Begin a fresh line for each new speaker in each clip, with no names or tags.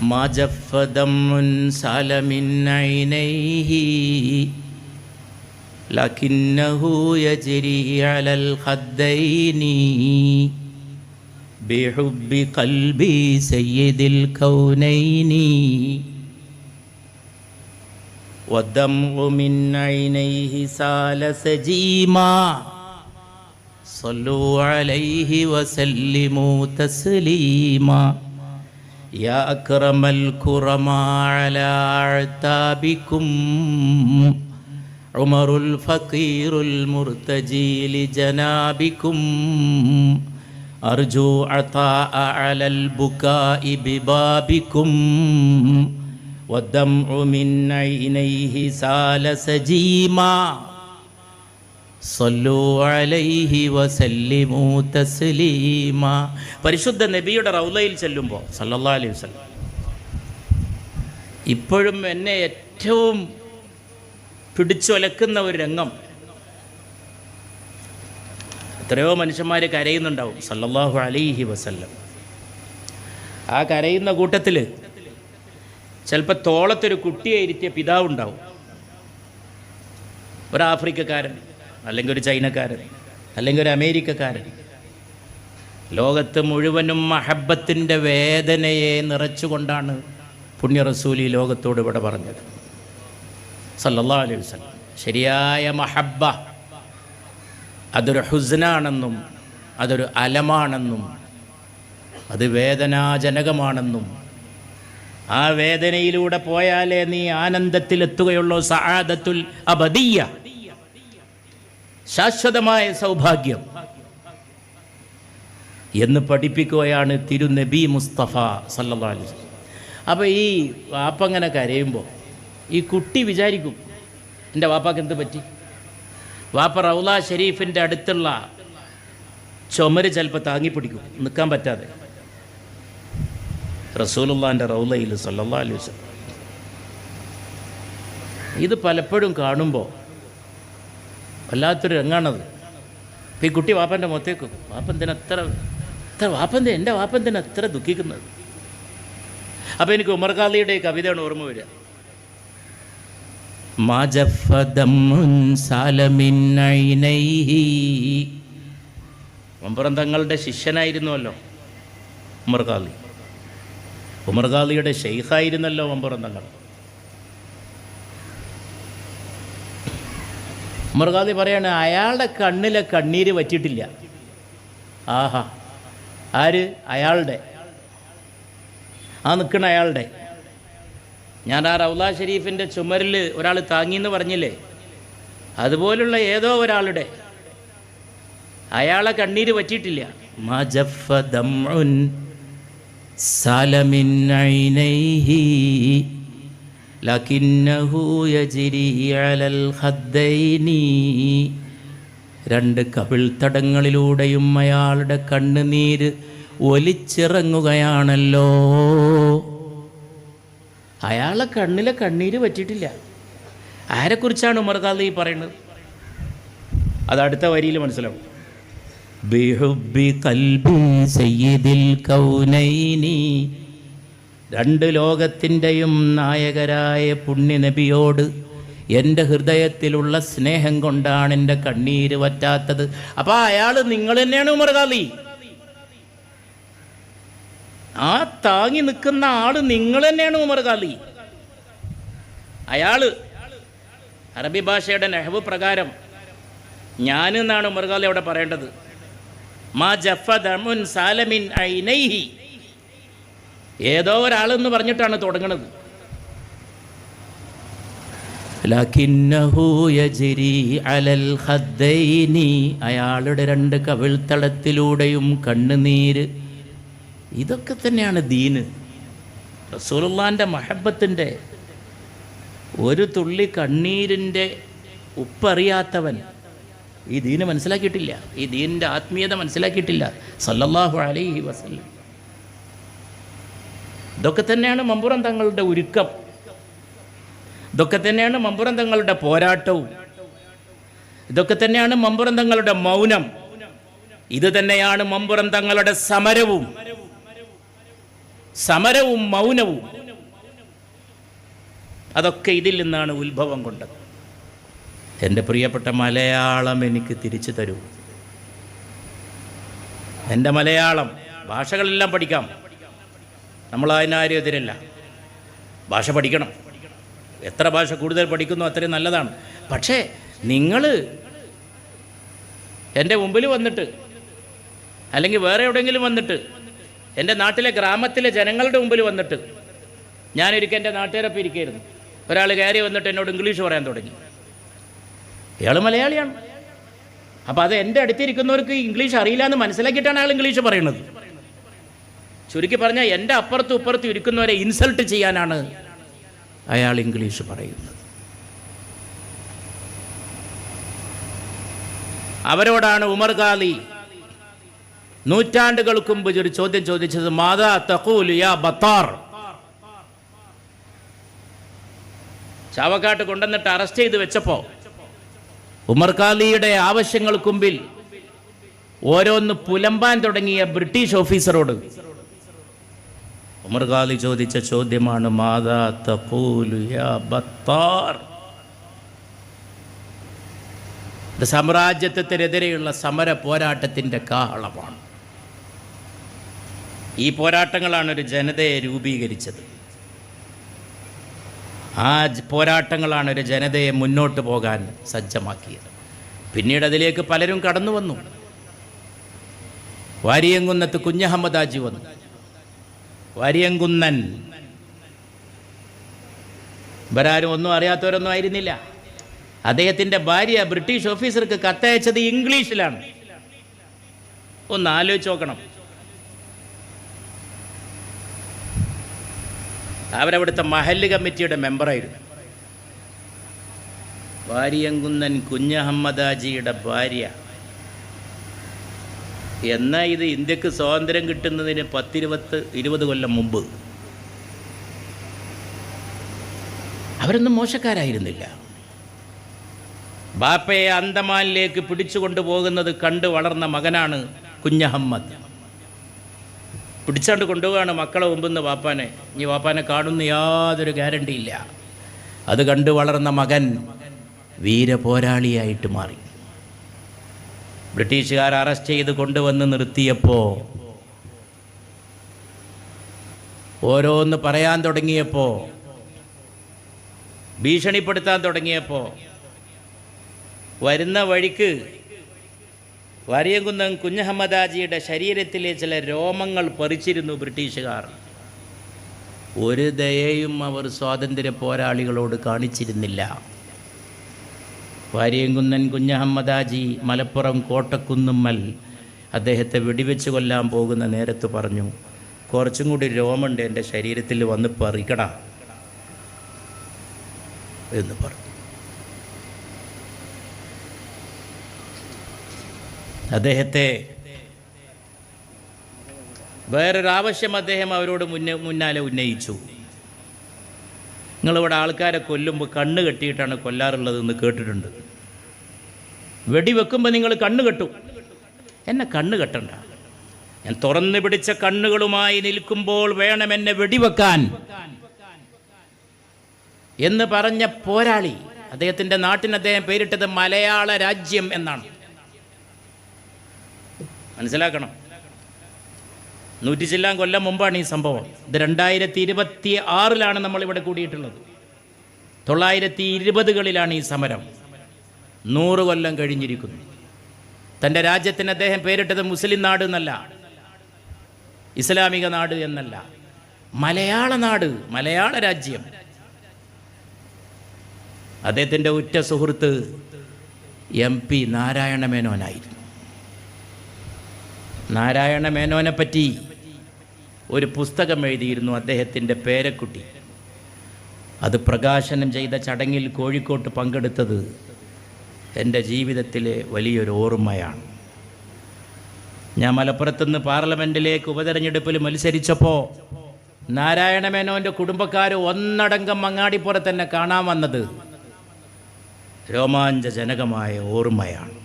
ما جف دم سال من عينيه لكنه يجري على الخدين بحب قلبي سيد الكونين والدمع من عينيه سال سجيما صلوا عليه وسلموا تسليما يا أكرم الكرماء على أعتابكم عمر الفقير المرتجي لجنابكم أرجو عطاء على البكاء ببابكم والدمع من عينيه سال سجيما സല്ലു അലൈഹി വസല്ലിമു തസ്ലീമ. പരിശുദ്ധ നബിയുടെ റൗളയിൽ ചെല്ലുമ്പോൾ സല്ലല്ലാഹു അലൈഹി വസല്ലം, ഇപ്പോഴും എന്നെ ഏറ്റവും പിടിച്ചൊലക്കുന്ന ഒരു രംഗം, എത്രയോ മനുഷ്യന്മാർ കരയുന്നുണ്ടാവും സല്ലല്ലാഹു അലൈഹി വസല്ലം. ആ കരയുന്ന കൂട്ടത്തിൽ ചിലപ്പോൾ തോളത്തൊരു കുട്ടിയെ ഇരുത്തിയ പിതാവുണ്ടാവും, ഒരു ആഫ്രിക്കക്കാരൻ, അല്ലെങ്കിൽ ഒരു ചൈനക്കാരൻ, അല്ലെങ്കിൽ ഒരു അമേരിക്കക്കാരൻ. ലോകത്ത് മുഴുവനും മഹബത്തിൻ്റെ വേദനയെ നിറച്ചുകൊണ്ടാണ് പുണ്യ റസൂൽ ഈ ലോകത്തോട് ഇവിടെ പറഞ്ഞത് സല്ലല്ലാഹു അലൈഹി വസല്ലം. ശരിയായ മഹബ്ബ അതൊരു ഹുസ്നാണെന്നും അതൊരു അലമാണെന്നും അത് വേദനാജനകമാണെന്നും ആ വേദനയിലൂടെ പോയാലേ നീ ആനന്ദത്തിലെത്തുകയുള്ളൂ, സആദത്തുൽ അബദിയ്യ, ശാശ്വതമായ സൗഭാഗ്യം എന്ന് പഠിപ്പിക്കുകയാണ് തിരുനബി മുസ്തഫ സല്ലല്ലാഹു അലൈഹി വസല്ലം. അപ്പോൾ ഈ വാപ്പ അങ്ങനെ കരയുമ്പോൾ ഈ കുട്ടി വിചാരിക്കും, എൻ്റെ വാപ്പാക്ക് എന്ത് പറ്റി? വാപ്പ റൗള ഷരീഫിൻ്റെ അടുത്തുള്ള ചുമര് ചിലപ്പോൾ താങ്ങിപ്പിടിക്കും, നിൽക്കാൻ പറ്റാതെ. റസൂലുള്ളാഹിൻ്റെ റൗളയിൽ സല്ലല്ലാഹു അലൈഹി വസല്ലം ഇത് പലപ്പോഴും കാണുമ്പോൾ വല്ലാത്തൊരു രംഗാണത്. അപ്പോൾ ഈ കുട്ടി വാപ്പൻ്റെ മുഖത്തേക്കും, വാപ്പന്തിന് എത്ര എൻ്റെ വാപ്പന്തിന് എത്ര ദുഃഖിക്കുന്നത്. അപ്പോൾ എനിക്ക് ഉമർ ഖാദിയുടെ ഈ കവിതയാണ് ഓർമ്മ വരിക. മമ്പുറം തങ്ങളുടെ ശിഷ്യനായിരുന്നുവല്ലോ ഉമർ ഖാദി, ഉമർ ഖാദിയുടെ ഷെയ്ഖായിരുന്നല്ലോ മമ്പുറം തങ്ങൾ. ഉമർ ഖാദി പറയാണ്, അയാളുടെ കണ്ണിലെ കണ്ണീര് വറ്റിയിട്ടില്ല. ആഹാ, ആര്? അയാളുടെ, ആ നിൽക്കണ അയാളുടെ. ഞാൻ ആ റൗള ഷരീഫിൻ്റെ ചുമരിൽ ഒരാൾ താങ്ങിയെന്ന് പറഞ്ഞില്ലേ, അതുപോലുള്ള ഏതോ ഒരാളുടെ, അയാളെ കണ്ണീര് വറ്റിയിട്ടില്ല. മജഫ ദംഉൻ സലമിൻ ഐനൈഹി ലകിന്നഹു യജ്രി അലൽ ഖദ്ദൈനി. രണ്ട് കവിൾത്തടങ്ങളിലൂടെയും അയാളുടെ കണ്ണുനീര് ഒലിച്ചിറങ്ങുകയാണല്ലോ. അയാളെ കണ്ണിലെ കണ്ണീര് പറ്റിയിട്ടില്ല. ആരെക്കുറിച്ചാണ് ഉമർ ഖാദി പറയുന്നത്? അത് അടുത്ത വരിയിൽ മനസ്സിലാവും. ബിഹുബ്ബി ഖൽബി സയ്യിദിൽ കൗനൈനി. രണ്ട് ലോകത്തിൻ്റെയും നായകരായ പുണ്യനബിയോട് എൻ്റെ ഹൃദയത്തിലുള്ള സ്നേഹം കൊണ്ടാണ് എൻ്റെ കണ്ണീര് വറ്റാത്തത്. അപ്പോൾ അയാൾ നിങ്ങൾ തന്നെയാണ് ഉമർ ഖാദി. ആ താങ്ങി നിൽക്കുന്ന ആള് നിങ്ങൾ തന്നെയാണ് ഉമർ ഖാദി. അയാൾ അറബി ഭാഷയുടെ നഹ്വ് പ്രകാരം ഞാൻ എന്നാണ് ഉമർ ഖാദി അവിടെ പറയേണ്ടത്. മാ ജഫ ദമുൻ സാലമിൻ ഐനൈഹി. ഏതോ ഒരാളെന്ന് പറഞ്ഞിട്ടാണ് തുടങ്ങുന്നത്. ലകിന്നഹു യജ്രി അലൽ ഖദ്ദൈനി. അയാളുടെ രണ്ട് കവിൾത്തടത്തിലൂടെയും കണ്ണുനീര്. ഇതൊക്കെ തന്നെയാണ് ദീന്. റസൂലുള്ളാഹിൻ്റെ മഹബത്തിൻ്റെ ഒരു തുള്ളി കണ്ണീരിൻ്റെ ഉപ്പറിയാത്തവൻ ഈ ദീന് മനസ്സിലാക്കിയിട്ടില്ല, ഈ ദീനിൻ്റെ ആത്മീയത മനസ്സിലാക്കിയിട്ടില്ല സല്ലല്ലാഹു അലൈഹി വസല്ലം. ഇതൊക്കെ തന്നെയാണ് മമ്പുറം തങ്ങളുടെ ഒരുക്കം, ഇതൊക്കെ തന്നെയാണ് മമ്പുറം തങ്ങളുടെ പോരാട്ടവും, ഇതൊക്കെ തന്നെയാണ് മമ്പുറം തങ്ങളുടെ മൗനം, ഇത് തന്നെയാണ് മമ്പുറം തങ്ങളുടെ സമരവും. സമരവും മൗനവും, അതൊക്കെ ഇതിൽ നിന്നാണ് ഉത്ഭവം കൊണ്ടത്. എൻ്റെ പ്രിയപ്പെട്ട മലയാളം എനിക്ക് തിരിച്ചു തരൂ. എൻ്റെ മലയാളം, ഭാഷകളെല്ലാം പഠിക്കാം, നമ്മൾ അതിനാരും എതിരല്ല. ഭാഷ പഠിക്കണം, എത്ര ഭാഷ കൂടുതൽ പഠിക്കുന്നു അത്രയും നല്ലതാണ്. പക്ഷേ നിങ്ങൾ എൻ്റെ മുമ്പിൽ വന്നിട്ട് അല്ലെങ്കിൽ വേറെ എവിടെയെങ്കിലും വന്നിട്ട് എൻ്റെ നാട്ടിലെ ഗ്രാമത്തിലെ ജനങ്ങളുടെ മുമ്പിൽ വന്നിട്ട്, ഞാനൊരിക്കൽ എൻ്റെ നാട്ടുകാരൊപ്പം ഇരിക്കുകയായിരുന്നു, ഒരാൾ കയറി വന്നിട്ട് എന്നോട് ഇംഗ്ലീഷ് പറയാൻ തുടങ്ങി. ഇയാൾ മലയാളിയാണ്. അപ്പോൾ അത് എൻ്റെ അടുത്തിരിക്കുന്നവർക്ക് ഇംഗ്ലീഷ് അറിയില്ല എന്ന് മനസ്സിലാക്കിയിട്ടാണ് അയാൾ ഇംഗ്ലീഷ് പറയുന്നത്. ചുരുക്കി പറഞ്ഞാൽ എൻ്റെ അപ്പുറത്തും ഇപ്പുറത്തും ഇരിക്കുന്നവരെ ഇൻസൾട്ട് ചെയ്യാനാണ് അയാൾ ഇംഗ്ലീഷ് പറയുന്നത്. അവരോടാണ് ഉമർ ഖാലി നൂറ്റാണ്ടുകൾക്ക് മുമ്പ് ഒരു ചോദ്യം ചോദിച്ചത്, മാതാ തഖൂലു യാ ബത്താർ. ചാവക്കാട്ട് കൊണ്ടുവന്നിട്ട് അറസ്റ്റ് ചെയ്ത് വെച്ചപ്പോൾ ഉമർ ഖാലിയുടെ ആവശ്യങ്ങൾക്ക് മുമ്പിൽ ഓരോന്ന് പുലമ്പാൻ തുടങ്ങിയ ബ്രിട്ടീഷ് ഓഫീസറോട് ഉമർ ഖാലി ചോദിച്ച ചോദ്യമാണ്, മാതാ തഖൂലു യാ ബത്താർ. ഇത് സാമ്രാജ്യത്വത്തിനെതിരെയുള്ള സമര പോരാട്ടത്തിൻ്റെ കാഹളമാണ്. ഈ പോരാട്ടങ്ങളാണ് ഒരു ജനതയെ രൂപീകരിച്ചത്. ആ പോരാട്ടങ്ങളാണ് ഒരു ജനതയെ മുന്നോട്ട് പോകാൻ സജ്ജമാക്കിയത്. പിന്നീട് അതിലേക്ക് പലരും കടന്നു വന്നു. വാരിയംകുന്നത്ത് കുഞ്ഞഹമ്മദ് ഹാജി വന്നു. വാരിയംകുന്നൻ ഇവരാരും ഒന്നും അറിയാത്തവരൊന്നും ആയിരുന്നില്ല. അദ്ദേഹത്തിൻ്റെ ഭാര്യ ബ്രിട്ടീഷ് ഓഫീസർക്ക് കത്തയച്ചത് ഇംഗ്ലീഷിലാണ്. ഒന്ന് ആലോചിച്ച് നോക്കണം. അവരവിടുത്തെ മഹല്ല് കമ്മിറ്റിയുടെ മെമ്പറായിരുന്നു. വാരിയംകുന്നൻ കുഞ്ഞഹമ്മദ് ഹാജിയുടെ ഭാര്യ. എന്നാൽ ഇത് ഇന്ത്യക്ക് സ്വാതന്ത്ര്യം കിട്ടുന്നതിന് 10-20 കൊല്ലം മുമ്പ്. അവരൊന്നും മോശക്കാരായിരുന്നില്ല. ബാപ്പയെ അന്തമാനിലേക്ക് പിടിച്ചുകൊണ്ടു പോകുന്നത് കണ്ട് വളർന്ന മകനാണ് കുഞ്ഞഹമ്മദ്. പിടിച്ചാണ്ട് കൊണ്ടുപോവുകയാണ് മക്കളെ മുമ്പെന്ന് വാപ്പാനെ. ഇനി വാപ്പാനെ കാണുന്ന യാതൊരു ഗ്യാരണ്ടിയില്ല. അത് കണ്ട് വളർന്ന മകൻ വീരപോരാളിയായിട്ട് മാറി. ബ്രിട്ടീഷുകാർ അറസ്റ്റ് ചെയ്ത് കൊണ്ടുവന്ന് നിർത്തിയപ്പോൾ, ഓരോന്ന് പറയാൻ തുടങ്ങിയപ്പോൾ, ഭീഷണിപ്പെടുത്താൻ തുടങ്ങിയപ്പോൾ, വരുന്ന വഴിക്ക് വാരിയംകുന്നം കുഞ്ഞഹമ്മദ് ഹാജിയുടെ ശരീരത്തിലെ ചില രോമങ്ങൾ പറിച്ചിരുന്നു ബ്രിട്ടീഷുകാർ. ഒരു ദയയും അവർ സ്വാതന്ത്ര്യ പോരാളികളോട് കാണിച്ചിരുന്നില്ല. വാരിയംകുന്നൻ കുഞ്ഞഹമ്മദ് ഹാജി മലപ്പുറം കോട്ടക്കുന്നുമ്മൽ അദ്ദേഹത്തെ വെടിവെച്ച് കൊല്ലാൻ പോകുന്ന നേരത്ത് പറഞ്ഞു, കുറച്ചും കൂടി രോമുണ്ട് എൻ്റെ ശരീരത്തിൽ, വന്ന് പറിക്കടാ എന്ന് പറഞ്ഞു. അദ്ദേഹത്തെ വേറൊരാവശ്യം അദ്ദേഹം അവരോട് മുന്നാലെ ഉന്നയിച്ചു. നിങ്ങളിവിടെ ആൾക്കാരെ കൊല്ലുമ്പോൾ കണ്ണ് കെട്ടിയിട്ടാണ് കൊല്ലാറുള്ളതെന്ന് കേട്ടിട്ടുണ്ട്. വെടിവെക്കുമ്പോൾ നിങ്ങൾ കണ്ണ് കെട്ടും, എന്നെ കണ്ണ് കെട്ടണ്ട. ഞാൻ തുറന്നു പിടിച്ച കണ്ണുകളുമായി നിൽക്കുമ്പോൾ വേണം എന്നെ വെടിവെക്കാൻ എന്ന് പറഞ്ഞ പോരാളി. അദ്ദേഹത്തിൻ്റെ നാട്ടിന് അദ്ദേഹം പേരിട്ടത് മലയാള രാജ്യം എന്നാണ്. മനസ്സിലാക്കണം. 100 ചില്ലാൻ കൊല്ലം മുമ്പാണ് ഈ സംഭവം. ഇത് 2026 നമ്മളിവിടെ കൂടിയിട്ടുള്ളത്. 920കളിലാണ് ഈ സമരം. 100 കൊല്ലം കഴിഞ്ഞിരിക്കുന്നു. തൻ്റെ രാജ്യത്തിന് അദ്ദേഹം പേരിട്ടത് മുസ്ലിം നാട് എന്നല്ല, ഇസ്ലാമിക നാട് എന്നല്ല, മലയാള നാട്, മലയാള രാജ്യം. അദ്ദേഹത്തിൻ്റെ ഉറ്റ സുഹൃത്ത് MP നാരായണ മേനോനായിരുന്നു. നാരായണ മേനോനെ പറ്റി ഒരു പുസ്തകം എഴുതിയിരുന്നു അദ്ദേഹത്തിൻ്റെ പേരക്കുട്ടി. അത് പ്രകാശനം ചെയ്ത ചടങ്ങിൽ കോഴിക്കോട്ട് പങ്കെടുത്തത് എൻ്റെ ജീവിതത്തിലെ വലിയൊരു ഓർമ്മയാണ്. ഞാൻ മലപ്പുറത്തുനിന്ന് പാർലമെൻറ്റിലേക്ക് ഉപതെരഞ്ഞെടുപ്പിൽ മത്സരിച്ചപ്പോൾ നാരായണ മേനോൻ്റെ കുടുംബക്കാർ ഒന്നടങ്കം മങ്ങാടിപ്പുറത്ത് തന്നെ കാണാൻ വന്നത് രോമാഞ്ചജനകമായ ഓർമ്മയാണ്.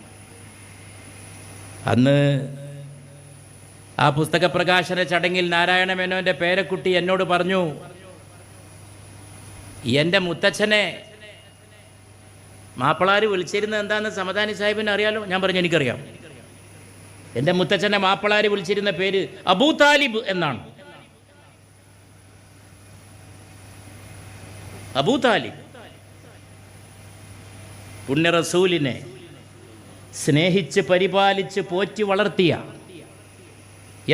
അന്ന് ആ പുസ്തക പ്രകാശന ചടങ്ങിൽ നാരായണ മേനോൻ്റെ പേരക്കുട്ടി എന്നോട് പറഞ്ഞു, എൻ്റെ മുത്തച്ഛനെ മാപ്പിളാർ വിളിച്ചിരുന്നത് എന്താണെന്ന് സമദാനി സാഹിബിന് അറിയാലോ? ഞാൻ പറഞ്ഞു, എനിക്കറിയാം. എൻ്റെ മുത്തച്ഛനെ മാപ്പിളാർ വിളിച്ചിരുന്ന പേര് അബൂ താലിബ് എന്നാണ്. അബൂ താലിബ് പുണ്യ റസൂലിനെ സ്നേഹിച്ച് പരിപാലിച്ച് പോറ്റി വളർത്തിയ,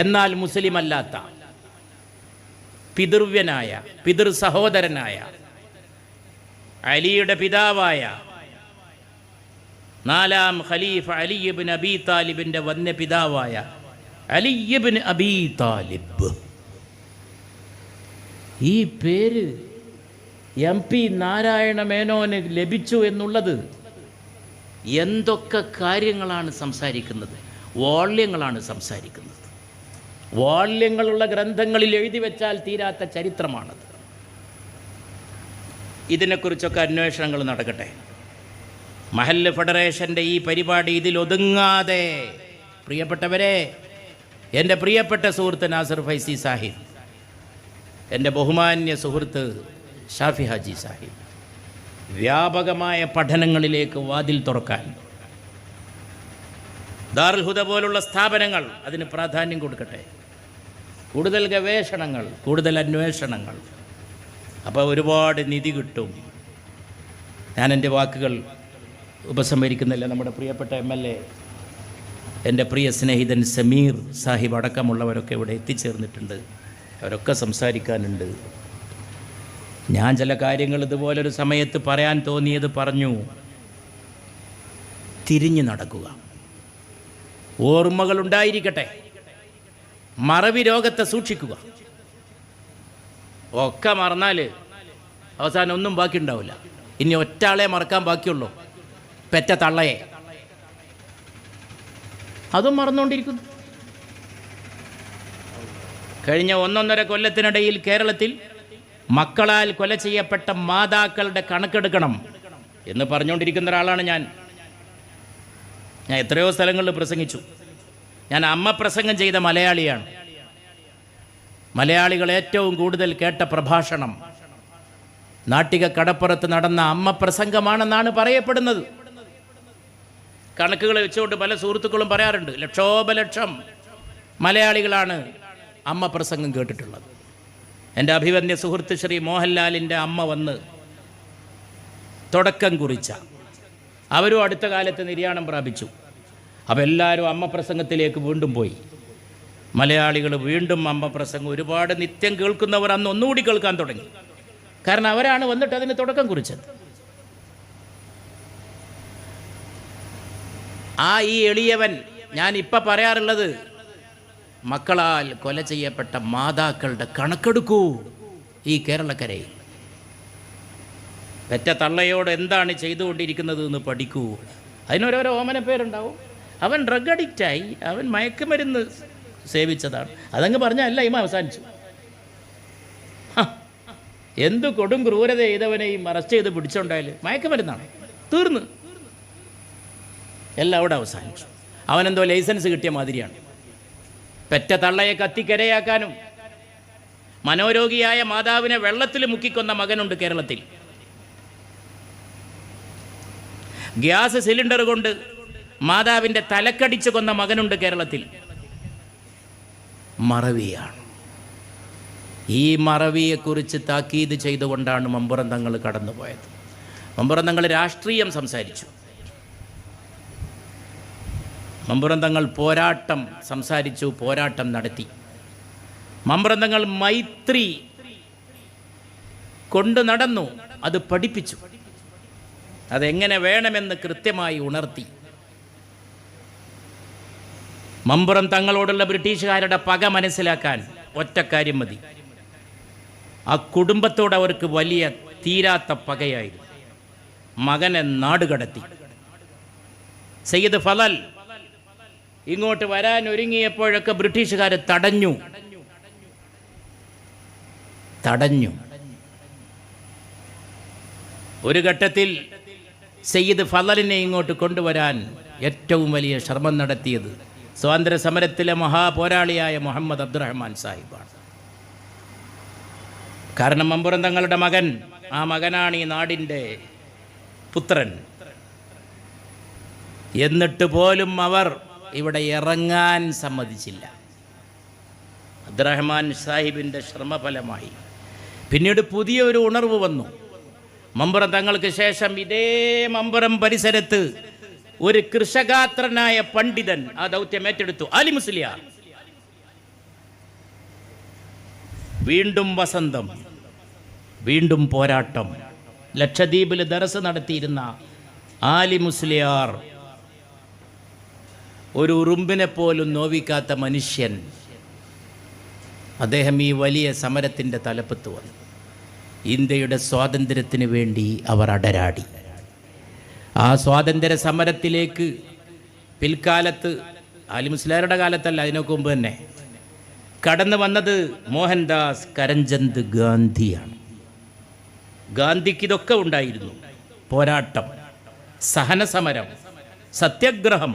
എന്നാൽ മുസ്ലിം അല്ലാത്ത, പിതൃവ്യനായ, പിതൃ സഹോദരനായ, അലിയുടെ പിതാവായ 4-ാം ഖലീഫ അലി ഇബ്നു അബീ താലിബിൻ്റെ വന്യ പിതാവായ അലി ഇബ്നു അബീ താലിബ്. ഈ പേര് MP നാരായണ മേനോന് ലഭിച്ചു എന്നുള്ളത് എന്തൊക്കെ കാര്യങ്ങളാണ് സംസാരിക്കുന്നത്, വാള്യങ്ങളാണ് സംസാരിക്കുന്നത്. വാള്യങ്ങളുള്ള ഗ്രന്ഥങ്ങളിൽ എഴുതി വെച്ചാൽ തീരാത്ത ചരിത്രമാണത്. ഇതിനെക്കുറിച്ചൊക്കെ അന്വേഷണങ്ങൾ നടക്കട്ടെ. മഹല്ല് ഫെഡറേഷൻ്റെ ഈ പരിപാടി ഇതിലൊതുങ്ങാതെ, പ്രിയപ്പെട്ടവരെ, എൻ്റെ പ്രിയപ്പെട്ട സുഹൃത്ത് നാസർ ഫൈസി സാഹിബ്, എൻ്റെ ബഹുമാന്യ സുഹൃത്ത് ഷാഫി ഹാജി സാഹിബ്, വ്യാപകമായ പഠനങ്ങളിലേക്ക് വാതിൽ തുറക്കാൻ ദാറുൽ ഹുദ പോലുള്ള സ്ഥാപനങ്ങൾ അതിന് പ്രാധാന്യം കൊടുക്കട്ടെ. കൂടുതൽ ഗവേഷണങ്ങൾ, കൂടുതൽ അന്വേഷണങ്ങൾ. അപ്പോൾ ഒരുപാട് നിധി കിട്ടും. ഞാൻ എൻ്റെ വാക്കുകൾ ഉപസംഹരിക്കുന്നില്ല. നമ്മുടെ പ്രിയപ്പെട്ട MLA, എൻ്റെ പ്രിയ സ്നേഹിതൻ സമീർ സാഹിബ് അടക്കമുള്ളവരൊക്കെ ഇവിടെ എത്തിച്ചേർന്നിട്ടുണ്ട്. അവരൊക്കെ സംസാരിക്കാനുണ്ട്. ഞാൻ ചില കാര്യങ്ങൾ ഇതുപോലൊരു സമയത്ത് പറയാൻ തോന്നിയത് പറഞ്ഞു. തിരിഞ്ഞു നടക്കുക, ഓർമ്മകളുണ്ടായിരിക്കട്ടെ, മറവി രോഗത്തെ സൂക്ഷിക്കുക. ഒക്കെ മറന്നാൽ അവസാനം ഒന്നും ബാക്കി ഉണ്ടാവില്ല. ഇനി ഒറ്റാളെ മറക്കാൻ ബാക്കിയുള്ളൂ, പെറ്റ തള്ളയെ. അതും മറന്നുകൊണ്ടിരിക്കുന്നു. കഴിഞ്ഞ 1.5 കൊല്ലത്തിനിടയിൽ കേരളത്തിൽ മക്കളാൽ കൊല ചെയ്യപ്പെട്ട മാതാക്കളുടെ കണക്കെടുക്കണം എന്ന് പറഞ്ഞുകൊണ്ടിരിക്കുന്ന ഒരാളാണ് ഞാൻ. എത്രയോ സ്ഥലങ്ങളിൽ പ്രസംഗിച്ചു. ഞാൻ അമ്മ പ്രസംഗം ചെയ്ത മലയാളിയാണ്. മലയാളികൾ ഏറ്റവും കൂടുതൽ കേട്ട പ്രഭാഷണം നാട്ടിക കടപ്പുറത്ത് നടന്ന അമ്മ പ്രസംഗമാണെന്നാണ് പറയപ്പെടുന്നത്. കണക്കുകൾ വെച്ചുകൊണ്ട് പല സുഹൃത്തുക്കളും പറയാറുണ്ട്, ലക്ഷോപലക്ഷം മലയാളികളാണ് അമ്മ പ്രസംഗം കേട്ടിട്ടുള്ളത്. എൻ്റെ അഭിവന്യ സുഹൃത്ത് ശ്രീ മോഹൻലാലിൻ്റെ അമ്മ വന്ന് തുടക്കം കുറിച്ച, അവരും അടുത്ത കാലത്ത് നിര്യാണം പ്രാപിച്ചു. അപ്പോൾ എല്ലാവരും അമ്മ പ്രസംഗത്തിലേക്ക് വീണ്ടും പോയി. മലയാളികൾ വീണ്ടും അമ്മ പ്രസംഗം ഒരുപാട് നിത്യം കേൾക്കുന്നവർ അന്ന് ഒന്നുകൂടി കേൾക്കാൻ തുടങ്ങി. കാരണം അവരാണ് വന്നിട്ട് അതിന് തുടക്കം കുറിച്ചത്. ഈ എളിയവൻ, ഞാൻ ഇപ്പം പറയാറുള്ളത്, മക്കളാൽ കൊല ചെയ്യപ്പെട്ട മാതാക്കളുടെ കണക്കെടുക്കൂ ഈ കേരളക്കരയിൽ. പെറ്റ തള്ളയോട് എന്താണ് ചെയ്തുകൊണ്ടിരിക്കുന്നത് എന്ന് പഠിക്കൂ. അതിനോരോരോ ഓമന പേരുണ്ടാവും. അവൻ ഡ്രഗ് അഡിക്റ്റായി, അവൻ മയക്കുമരുന്ന് സേവിച്ചതാണ്, അതങ്ങ് പറഞ്ഞല്ല ഇമ അവസാനിച്ചു. എന്ത് കൊടും ക്രൂരത ചെയ്തവനെയും അറസ്റ്റ് ചെയ്ത് പിടിച്ചോണ്ടായാൽ മയക്കുമരുന്നാണ്, തീർന്ന് എല്ലാം അവിടെ അവസാനിച്ചു. അവനെന്തോ ലൈസൻസ് കിട്ടിയ മാതിരിയാണ്. പെറ്റ തള്ളയെ കത്തിക്കരയാക്കാനും മനോരോഗിയായ മാതാവിനെ വെള്ളത്തിൽ മുക്കിക്കൊന്ന മകനുണ്ട് കേരളത്തിൽ. ഗ്യാസ് സിലിണ്ടർ കൊണ്ട് മാതാവിൻ്റെ തലക്കടിച്ച് കൊന്ന മകനുണ്ട് കേരളത്തിൽ. മറവിയാണ്. ഈ മറവിയെക്കുറിച്ച് താക്കീത് ചെയ്തുകൊണ്ടാണ് മമ്പുറം തങ്ങൾ കടന്നുപോയത്. മമ്പുറം തങ്ങൾ രാഷ്ട്രീയം സംസാരിച്ചു. മമ്പുറം തങ്ങൾ പോരാട്ടം സംസാരിച്ചു, പോരാട്ടം നടത്തി. മമ്പുറം തങ്ങൾ മൈത്രി കൊണ്ടു നടന്നു, അത് പഠിപ്പിച്ചു. അതെങ്ങനെ വേണമെന്ന് കൃത്യമായി ഉണർത്തി. മമ്പുറം തങ്ങളോടുള്ള ബ്രിട്ടീഷുകാരുടെ പക മനസ്സിലാക്കാൻ ഒറ്റ കാര്യം മതി. ആ കുടുംബത്തോട് അവർക്ക് വലിയ തീരാത്ത പകയായിരുന്നു. മകനെ നാടുകടത്തി. സയ്യിദ് ഫളൽ ഇങ്ങോട്ട് വരാൻ ഒരുങ്ങിയപ്പോഴൊക്കെ ബ്രിട്ടീഷുകാർ തടഞ്ഞു. ഒരു ഘട്ടത്തിൽ സയ്യിദ് ഫളലിനെ ഇങ്ങോട്ട് കൊണ്ടുവരാൻ ഏറ്റവും വലിയ ശ്രമം നടത്തിയത് സ്വാതന്ത്ര്യ സമരത്തിലെ മഹാപോരാളിയായ മുഹമ്മദ് അബ്ദുറഹ്മാൻ സാഹിബാണ്. കാരണം മമ്പുറം തങ്ങളുടെ മകൻ, ആ മകനാണ് ഈ നാടിൻ്റെ പുത്രൻ. എന്നിട്ട് പോലും അവർ ഇവിടെ ഇറങ്ങാൻ സമ്മതിച്ചില്ല. അബ്ദുറഹ്മാൻ സാഹിബിൻ്റെ ശ്രമഫലമായി പിന്നീട് പുതിയൊരു ഉണർവ് വന്നു. മമ്പുറം തങ്ങൾക്ക് ശേഷം ഇതേ മമ്പുറം പരിസരത്ത് ഒരു കൃഷഗാത്രനായ പണ്ഡിതൻ ആ ദൗത്യം ഏറ്റെടുത്തു, ആലി മുസ്ലിയാർ. വീണ്ടും വസന്തം, വീണ്ടും പോരാട്ടം. ലക്ഷദ്വീപിൽ ദർസ് നടത്തിയിരുന്ന ആലി മുസ്ലിയാർ, ഒരു ഉറുമ്പിനെ പോലും നോവിക്കാത്ത മനുഷ്യൻ, അദ്ദേഹം ഈ വലിയ സമരത്തിൻ്റെ തലപ്പത്ത് വന്നു. ഇന്ത്യയുടെ സ്വാതന്ത്ര്യത്തിന് വേണ്ടി അവർ അടരാടി. ആ സ്വാതന്ത്ര്യ സമരത്തിലേക്ക് പിൽക്കാലത്ത്, ആലി മുസ്ലിയാരുടെ കാലത്തല്ല, അതിനൊക്കെ മുമ്പ് തന്നെ കടന്നു വന്നത് മോഹൻദാസ് കരംചന്ദ് ഗാന്ധിയാണ്. ഗാന്ധിക്ക് ഇതൊക്കെ ഉണ്ടായിരുന്നു: പോരാട്ടം, സഹനസമരം, സത്യാഗ്രഹം,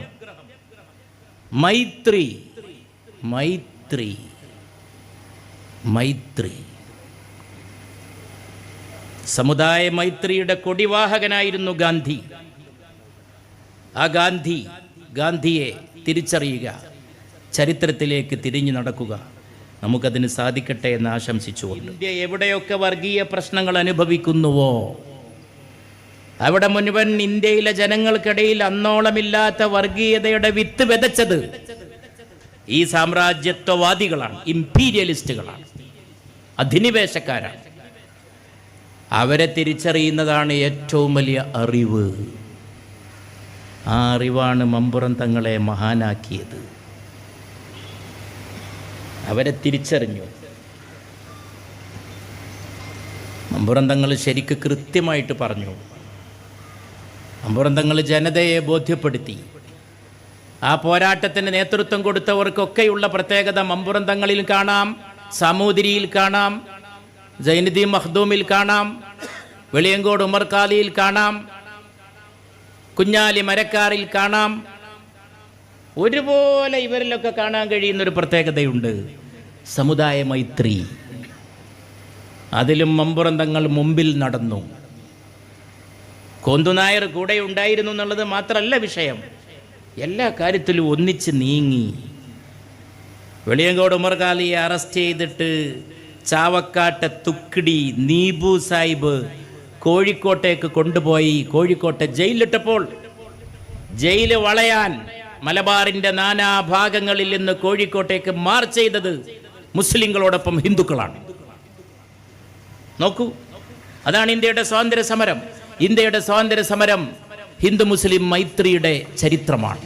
മൈത്രി. മൈത്രി മൈത്രി സമുദായ മൈത്രിയുടെ കൊടിവാഹകനായിരുന്നു ഗാന്ധി. ആ ഗാന്ധിയെ തിരിച്ചറിയുക, ചരിത്രത്തിലേക്ക് തിരിഞ്ഞു നടക്കുക. നമുക്കതിന് സാധിക്കട്ടെ എന്ന് ആശംസിച്ചുകൊണ്ട്, ഇന്ത്യ എവിടെയൊക്കെ വർഗീയ പ്രശ്നങ്ങൾ അനുഭവിക്കുന്നുവോ അവിടെ മുഴുവൻ ഇന്ത്യയിലെ ജനങ്ങൾക്കിടയിൽ അന്നോളമില്ലാത്ത വർഗീയതയുടെ വിത്ത് വിതച്ചത് ഈ സാമ്രാജ്യത്വവാദികളാണ്, ഇംപീരിയലിസ്റ്റുകളാണ്, അധിനിവേശക്കാരാണ്. അവരെ തിരിച്ചറിയുന്നതാണ് ഏറ്റവും വലിയ അറിവ്. ആ അറിവാണ് മമ്പുറം തങ്ങളെ മഹാനാക്കിയത്. അവരെ തിരിച്ചറിഞ്ഞു. മമ്പുറം തങ്ങൾ ശരിക്ക് കൃത്യമായിട്ട് പറഞ്ഞു. മമ്പുറം തങ്ങൾ ജനതയെ ബോധ്യപ്പെടുത്തി. ആ പോരാട്ടത്തിന് നേതൃത്വം കൊടുത്തവർക്കൊക്കെയുള്ള പ്രത്യേകത മമ്പുറം തങ്ങളിൽ കാണാം, സാമൂതിരിയിൽ കാണാം, സൈനുദ്ദീൻ മഖ്ദൂമിൽ കാണാം, വെളിയങ്കോട് ഉമർ ഖാലിയിൽ കാണാം, കുഞ്ഞാലി മരക്കാറിൽ കാണാം. ഒരുപോലെ ഇവരിലൊക്കെ കാണാൻ കഴിയുന്നൊരു പ്രത്യേകതയുണ്ട്: സമുദായ മൈത്രി. അതിലും മമ്പുറം തങ്ങൾ മുമ്പിൽ നടന്നു. കോന്തുനായർ കൂടെ ഉണ്ടായിരുന്നു എന്നുള്ളത് മാത്രമല്ല വിഷയം, എല്ലാ കാര്യത്തിലും ഒന്നിച്ച് നീങ്ങി. വെളിയങ്കോട് ഉമർ ഖാലിയെ അറസ്റ്റ് ചെയ്തിട്ട് ചാവക്കാട്ടെ തുക്കിടി നീബു സാഹിബ് കോഴിക്കോട്ടേക്ക് കൊണ്ടുപോയി കോഴിക്കോട്ടെ ജയിലിലിട്ടപ്പോൾ ജയില് വളയാൻ മലബാറിൻ്റെ നാനാഭാഗങ്ങളിൽ നിന്ന് കോഴിക്കോട്ടേക്ക് മാർച്ച് ചെയ്തത് മുസ്ലിങ്ങളോടൊപ്പം ഹിന്ദുക്കളാണ്. നോക്കൂ, അതാണ് ഇന്ത്യയുടെ സ്വാതന്ത്ര്യ സമരം. ഇന്ത്യയുടെ സ്വാതന്ത്ര്യ സമരം ഹിന്ദു മുസ്ലിം മൈത്രിയുടെ ചരിത്രമാണ്.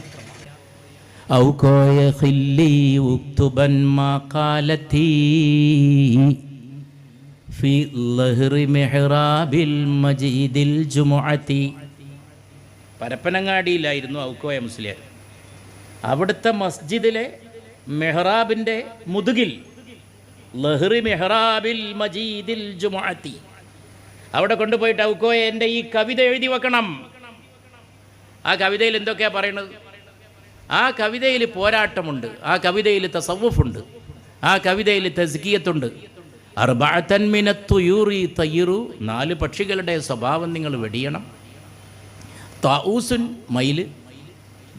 പരപ്പനങ്ങാടിയിലായിരുന്നു ഔക്കോയ മുസ്ലിയാർ. അവിടുത്തെ മസ്ജിദിലെ മെഹ്റാബിൻ്റെ മുതുകിൽ ലഹ്റി മെഹ്റാബിൽ മജീദിൽ ജുമുഅത്തി, അവിടെ കൊണ്ടുപോയിട്ട് ഔക്കോയ എൻ്റെ ഈ കവിത എഴുതി വെക്കണം. ആ കവിതയിൽ എന്തൊക്കെയാണ് പറയുന്നത്? ആ കവിതയിൽ പോരാട്ടമുണ്ട്, ആ കവിതയിൽ തസവുഫുണ്ട്, ആ കവിതയിൽ തസ്കിയത്തുണ്ട്. അർബഅതൻ മിനത്തുയൂറി തയ്യിറു, 4 പക്ഷികളുടെ സ്വഭാവം നിങ്ങൾ വെടിയണം. താഊസുൻ മയിൽ,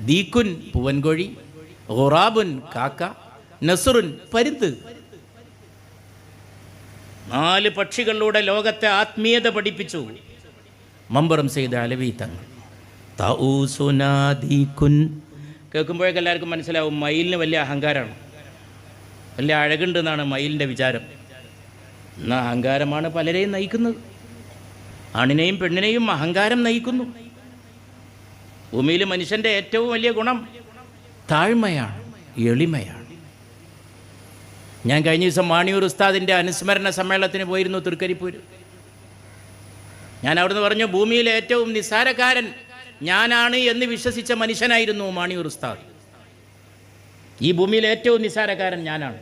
ദീക്കുൻ പൂവൻകോഴി, ഗുറാബുൻ കാക്ക, നസ്റുൻ പരുന്ത്. 4 പക്ഷികളിലൂടെ ലോകത്തെ ആത്മീയത പഠിപ്പിച്ചു മമ്പുറം സെയ്ദ് അലവി തങ്ങൾ. താഊസുനാദീക്കുൻ കേൾക്കുമ്പോഴേക്ക് എല്ലാവർക്കും മനസ്സിലാവും മയിലിന് വലിയ അഹങ്കാരമാണ്, വലിയ അഴകുണ്ടെന്നാണ് മയിലിൻ്റെ വിചാരം. എന്നാൽ അഹങ്കാരമാണ് പലരെയും നയിക്കുന്നത്. ആണിനെയും പെണ്ണിനെയും അഹങ്കാരം നയിക്കുന്നു. ഭൂമിയിൽ മനുഷ്യൻ്റെ ഏറ്റവും വലിയ ഗുണം താഴ്മയാണ്, എളിമയാണ്. ഞാൻ കഴിഞ്ഞ ദിവസം മാണിയൂർ ഉസ്താദിൻ്റെ അനുസ്മരണ സമ്മേളനത്തിന് പോയിരുന്നു തൃക്കരിപ്പൂർ. ഞാൻ അവിടുന്ന് പറഞ്ഞു, ഭൂമിയിലെ ഏറ്റവും നിസ്സാരക്കാരൻ ഞാനാണ് എന്ന് വിശ്വസിച്ച മനുഷ്യനായിരുന്നു മാണിയൂർ ഉസ്താദ്. ഈ ഭൂമിയിലെ ഏറ്റവും നിസ്സാരക്കാരൻ ഞാനാണ്.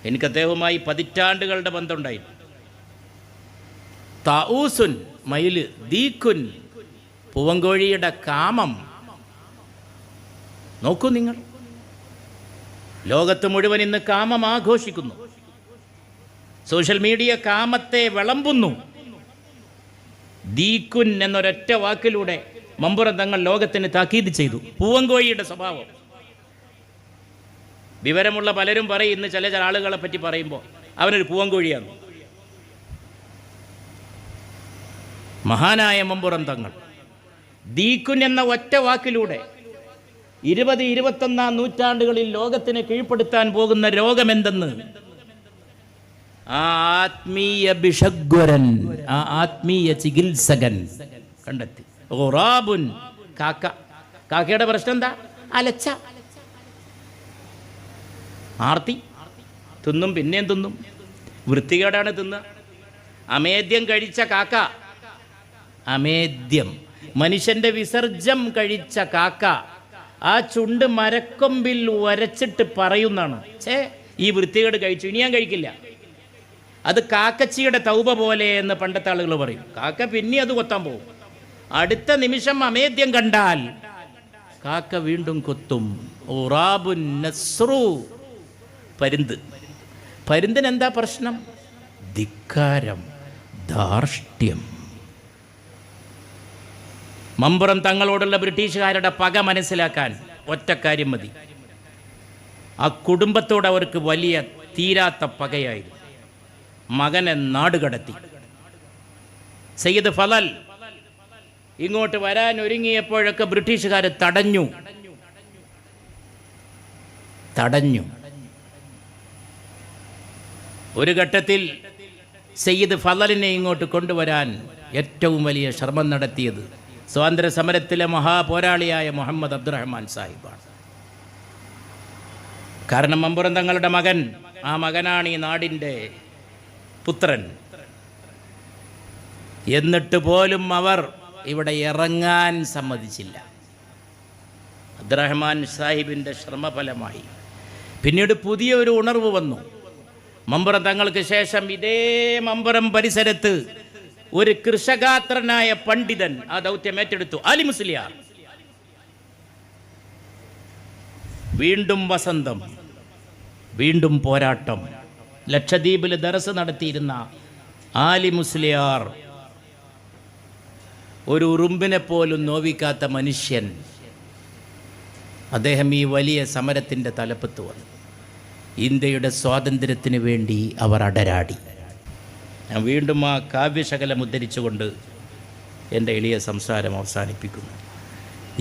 എനിക്ക് അദ്ദേഹവുമായി പതിറ്റാണ്ടുകളുടെ ബന്ധമുണ്ടായിരുന്നു. താഊസുൻ മയിൽ, ദീക്കുൻ പൂവൻകോഴിയുടെ കാമം. നോക്കൂ നിങ്ങൾ, ലോകത്ത് മുഴുവൻ ഇന്ന് കാമം ആഘോഷിക്കുന്നു. സോഷ്യൽ മീഡിയ കാമത്തെ വിളമ്പുന്നു. ദീക്കുൻ എന്നൊരൊറ്റ വാക്കിലൂടെ മമ്പുറം തങ്ങൾ ലോകത്തിന് താക്കീത് ചെയ്തു. പൂവങ്കോഴിയുടെ സ്വഭാവം വിവരമുള്ള പലരും പറയും, ഇന്ന് ചില ആളുകളെ പറ്റി പറയുമ്പോൾ അവനൊരു പൂവങ്കോഴിയാണ്. മഹാനായ മമ്പുറം തങ്ങൾ ദീക്കുൻ എന്ന ഒറ്റ വാക്കിലൂടെ 20-21 നൂറ്റാണ്ടുകളിൽ ലോകത്തിനെ കീഴ്പ്പെടുത്താൻ പോകുന്ന രോഗമെന്തെന്ന് ആ ആത്മീയ ബിഷഗ്വരൻ, ആ ആത്മീയ ചികിത്സകൻ കണ്ടെത്തി. ഖുറാബുൻ, കാക്ക. കാക്കയുടെ പ്രശ്നം എന്താ? അലച്ച, ആർത്തി, തിന്നും പിന്നെയും തിന്നും, വൃത്തികേടാണ് തിന്നുക. അമേദ്യം കഴിച്ച കാക്ക, അമേദ്യം മനുഷ്യൻ്റെ വിസർജ്യം കഴിച്ച കാക്ക ആ ചുണ്ട് മരക്കൊമ്പിൽ വരച്ചിട്ട് പറയുന്നതാണ്, ഛേ ഈ വൃത്തികേട് കഴിച്ചു, ഇനി ഞാൻ കഴിക്കില്ല. അത് കാക്കച്ചിയുടെ തൗബ പോലെ എന്ന് പണ്ടത്തെ ആളുകൾ പറയും. കാക്ക പിന്നെ അത് കൊത്താൻ പോകും. അടുത്ത നിമിഷം അമേദ്യം കണ്ടാൽ കാക്ക വീണ്ടും കൊത്തും. ഉറാബുൻ നസ്രു, പരുന്ത്. പരുന്തിന് എന്താ പ്രശ്നം? ധിക്കാരം, ധാർഷ്ട്യം. മമ്പുറം തങ്ങളോടുള്ള ബ്രിട്ടീഷുകാരുടെ പക മനസ്സിലാക്കാൻ ഒറ്റ കാര്യം മതി. ആ കുടുംബത്തോട് അവർക്ക് വലിയ തീരാത്ത പകയായിരുന്നു. മകനെ നാടുകടത്തി. സയ്യിദ് ഫളൽ ഇങ്ങോട്ട് വരാൻ ഒരുങ്ങിയപ്പോഴൊക്കെ ബ്രിട്ടീഷുകാർ തടഞ്ഞു. ഒരു ഘട്ടത്തിൽ സയ്യിദ് ഫളലിനെ ഇങ്ങോട്ട് കൊണ്ടുവരാൻ ഏറ്റവും വലിയ ശ്രമം നടത്തിയത് സ്വാതന്ത്ര്യ സമരത്തിലെ മഹാപോരാളിയായ മുഹമ്മദ് അബ്ദുറഹ്മാൻ സാഹിബാണ്. കാരണം മമ്പുറം തങ്ങളുടെ മകൻ, ആ മകനാണ് ഈ നാടിൻ്റെ പുത്രൻ. എന്നിട്ട് പോലും അവർ ഇവിടെ ഇറങ്ങാൻ സമ്മതിച്ചില്ല. അബ്ദുറഹ്മാൻ സാഹിബിൻ്റെ ശ്രമഫലമായി പിന്നീട് പുതിയൊരു ഉണർവ് വന്നു. മമ്പുറം തങ്ങൾക്ക് ശേഷം ഇതേ മമ്പുറം പരിസരത്ത് ഒരു കൃഷഗാത്രനായ പണ്ഡിതൻ ആ ദൗത്യം ഏറ്റെടുത്തു, അലി മുസ്ലിയാർ. വീണ്ടും വസന്തം, വീണ്ടും പോരാട്ടം. ലക്ഷദ്വീപിൽ ദർസ് നടത്തിയിരുന്ന ആലി മുസ്ലിയാർ, ഒരു ഉറുമ്പിനെ പോലും നോവിക്കാത്ത മനുഷ്യൻ, അദ്ദേഹം ഈ വലിയ സമരത്തിൻ്റെ തലപ്പത്ത് വന്നു. ഇന്ത്യയുടെ സ്വാതന്ത്ര്യത്തിന് വേണ്ടി അവർ അടരാടി. ഞാൻ വീണ്ടും ആ കാവ്യശകലം ഉദ്ധരിച്ചുകൊണ്ട് എൻ്റെ എളിയ സംസാരം അവസാനിപ്പിക്കുന്നു.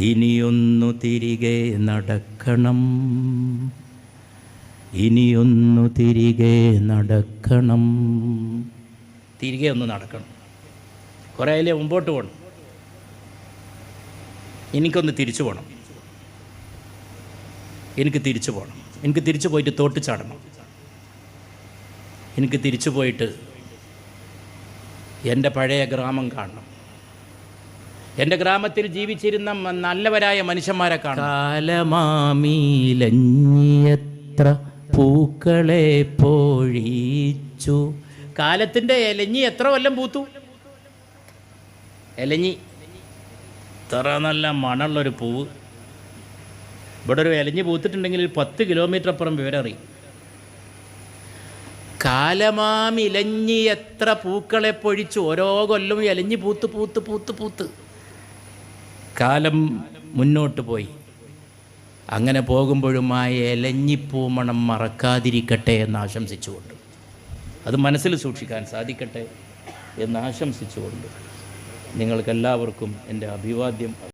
ഇനിയൊന്നു തിരികെ നടക്കണം, ഇനിയൊന്നു തിരികെ നടക്കണം. തിരികെ ഒന്ന് നടക്കണം. കുറേ അതിലെ മുമ്പോട്ട് പോകണം. എനിക്കൊന്ന് തിരിച്ചു പോകണം. എനിക്ക് തിരിച്ചു പോകണം. എനിക്ക് തിരിച്ചു പോയിട്ട് തോട്ട് ചാടണം. എനിക്ക് തിരിച്ചു പോയിട്ട് എൻ്റെ പഴയ ഗ്രാമം കാണണം. എൻ്റെ ഗ്രാമത്തിൽ ജീവിച്ചിരുന്ന നല്ലവരായ മനുഷ്യന്മാരെ കാണണം. കാലമാമീലഞ്ഞിയത്ര പൂക്കളെ പൊഴിച്ചു. കാലത്തിൻ്റെ എലഞ്ഞി എത്ര കൊല്ലം പൂത്തു? എലഞ്ഞി ഇത്ര നല്ല മണമുള്ളൊരു പൂവ്. ഇവിടെ ഒരു എലഞ്ഞി പൂത്തിട്ടുണ്ടെങ്കിൽ 10 കിലോമീറ്റർ അപ്പുറം വിവരം അറിയും. കാലമാമിലഞ്ഞി എത്ര പൂക്കളെ പൊഴിച്ചു. ഓരോ കൊല്ലവും എലഞ്ഞി പൂത്ത് പൂത്ത് പൂത്ത് പൂത്ത് കാലം മുന്നോട്ട് പോയി. അങ്ങനെ പോകുമ്പോഴും ആ എലഞ്ഞിപ്പൂമണം മറക്കാതിരിക്കട്ടെ എന്ന് ആശംസിച്ചുകൊണ്ട്, അത് മനസ്സിൽ സൂക്ഷിക്കാൻ സാധിക്കട്ടെ എന്ന് ആശംസിച്ചുകൊണ്ട് നിങ്ങൾക്കെല്ലാവർക്കും എൻ്റെ അഭിവാദ്യം.